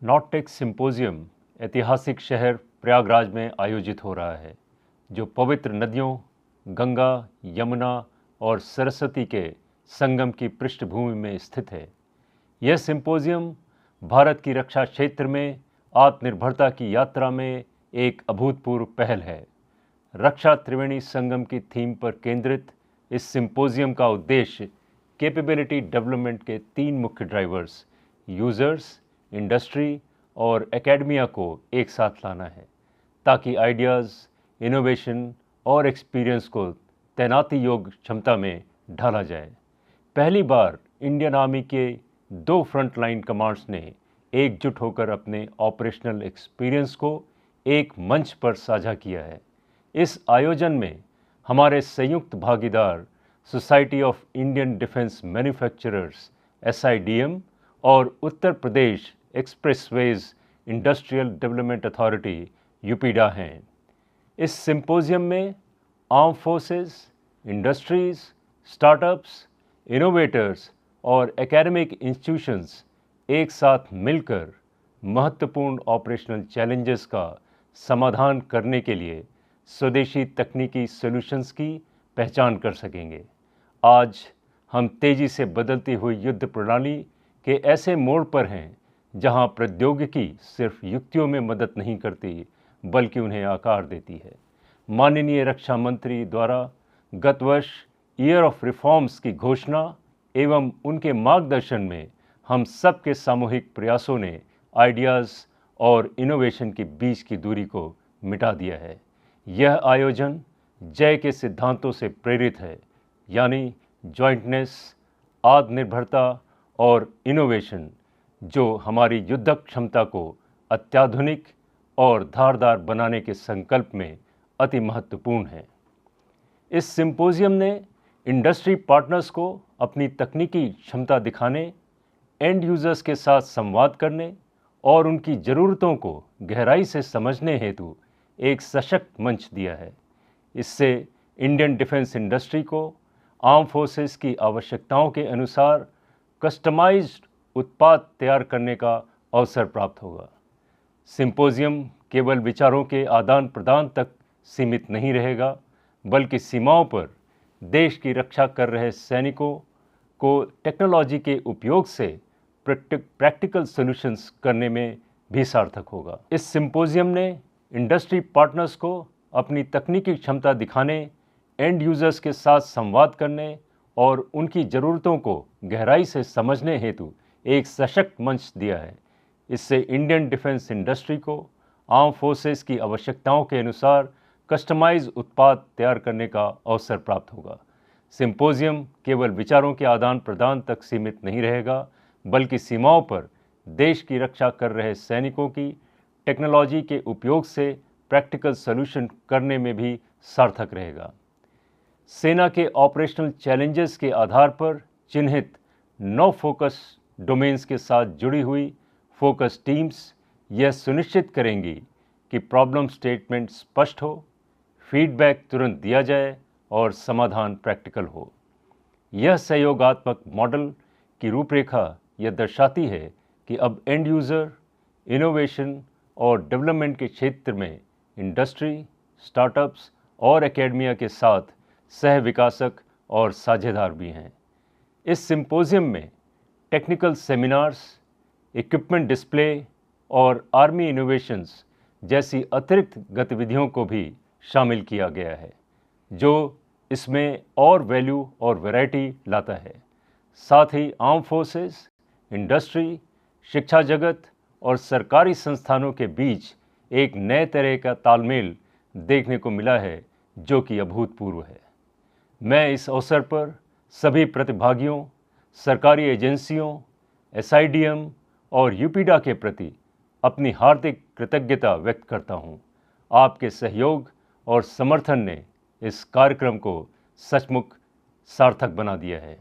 नॉर्टेक symposium ऐतिहासिक शहर प्रयागराज में आयोजित हो रहा है, जो पवित्र नदियों गंगा, यमुना और सरस्वती के संगम की पृष्ठभूमि में स्थित है। यह सिंपोजियम भारत की रक्षा क्षेत्र में आत्मनिर्भरता की यात्रा में एक अभूतपूर्व पहल है। रक्षा त्रिवेणी संगम की थीम पर केंद्रित इस सिंपोजियम का उद्देश्य कैपेबिलिटी डेवलपमेंट के 3 मुख्य ड्राइवर्स यूजर्स, इंडस्ट्री और एकेडमिया को एक साथ लाना है, ताकि आइडियाज़, इनोवेशन और एक्सपीरियंस को तैनाती योग्य क्षमता में ढाला जाए। पहली बार इंडियन आर्मी के 2 फ्रंटलाइन कमांड्स ने एकजुट होकर अपने ऑपरेशनल एक्सपीरियंस को एक मंच पर साझा किया है। इस आयोजन में हमारे संयुक्त भागीदार society of Indian defence manufacturers (SIDM) और Uttar Pradesh expressways industrial development authority (UPIDA) हैं। इस सिंपोजियम में arm forces, industries, startups, innovators और एकेडमिक इंस्टीट्यूशंस एक साथ मिलकर महत्वपूर्ण ऑपरेशनल चैलेंजेस का समाधान करने के लिए स्वदेशी तकनीकी सॉल्यूशंस की पहचान कर सकेंगे। आज हम तेजी से बदलती हुई युद्ध प्रणाली के ऐसे मोड़ पर हैं जहां प्रौद्योगिकी सिर्फ युक्तियों में मदद नहीं करती, बल्कि उन्हें आकार देती है। माननीय रक्षा मंत्री द्वारा गत वर्ष ईयर ऑफ रिफॉर्म्स की घोषणा एवं उनके मार्गदर्शन में हम सबके सामूहिक प्रयासों ने आइडियाज़ और इनोवेशन के बीच की दूरी को मिटा दिया है। यह आयोजन जय के सिद्धांतों से प्रेरित है, यानी जॉइंटनेस, आत्मनिर्भरता और इनोवेशन, जो हमारी युद्धक क्षमता को अत्याधुनिक और धारदार बनाने के संकल्प में अति महत्वपूर्ण है। इस सिंपोजियम ने इंडस्ट्री पार्टनर्स को अपनी तकनीकी क्षमता दिखाने, एंड यूजर्स के साथ संवाद करने और उनकी ज़रूरतों को गहराई से समझने हेतु एक सशक्त मंच दिया है। इससे इंडियन डिफेंस इंडस्ट्री को आर्म फोर्सेस की आवश्यकताओं के अनुसार कस्टमाइज्ड उत्पाद तैयार करने का अवसर प्राप्त होगा। सिंपोजियम केवल विचारों के आदान प्रदान तक सीमित नहीं रहेगा, बल्कि सीमाओं पर देश की रक्षा कर रहे सैनिकों को टेक्नोलॉजी के उपयोग से प्रैक्टिकल सॉल्यूशंस करने में भी सार्थक होगा। इस सिंपोजियम ने इंडस्ट्री पार्टनर्स को अपनी तकनीकी क्षमता दिखाने, एंड यूजर्स के साथ संवाद करने और उनकी ज़रूरतों को गहराई से समझने हेतु एक सशक्त मंच दिया है। इससे इंडियन डिफेंस इंडस्ट्री को आर्म फोर्सेस की आवश्यकताओं के अनुसार कस्टमाइज उत्पाद तैयार करने का अवसर प्राप्त होगा। सिंपोजियम केवल विचारों के आदान प्रदान तक सीमित नहीं रहेगा, बल्कि सीमाओं पर देश की रक्षा कर रहे सैनिकों की टेक्नोलॉजी के उपयोग से प्रैक्टिकल सॉल्यूशन करने में भी सार्थक रहेगा। सेना के ऑपरेशनल चैलेंजेस के आधार पर चिन्हित 9 फोकस डोमेन्स के साथ जुड़ी हुई फोकस टीम्स यह सुनिश्चित करेंगी कि प्रॉब्लम स्टेटमेंट स्पष्ट हो, फीडबैक तुरंत दिया जाए और समाधान प्रैक्टिकल हो। यह सहयोगात्मक मॉडल की रूपरेखा यह दर्शाती है कि अब एंड यूज़र, इनोवेशन और डेवलपमेंट के क्षेत्र में इंडस्ट्री, स्टार्टअप्स और एकेडमिया के साथ सह विकासक और साझेदार भी हैं। इस सिंपोजियम में टेक्निकल सेमिनार्स, इक्विपमेंट डिस्प्ले और आर्मी इनोवेशंस जैसी अतिरिक्त गतिविधियों को भी शामिल किया गया है, जो इसमें और वैल्यू और वैरायटी लाता है। साथ ही आर्म फोर्सेस, इंडस्ट्री, शिक्षा जगत और सरकारी संस्थानों के बीच एक नए तरह का तालमेल देखने को मिला है, जो कि अभूतपूर्व है। मैं इस अवसर पर सभी प्रतिभागियों, सरकारी एजेंसियों, SIDM और UPIDA के प्रति अपनी हार्दिक कृतज्ञता व्यक्त करता हूँ। आपके सहयोग और समर्थन ने इस कार्यक्रम को सचमुच सार्थक बना दिया है।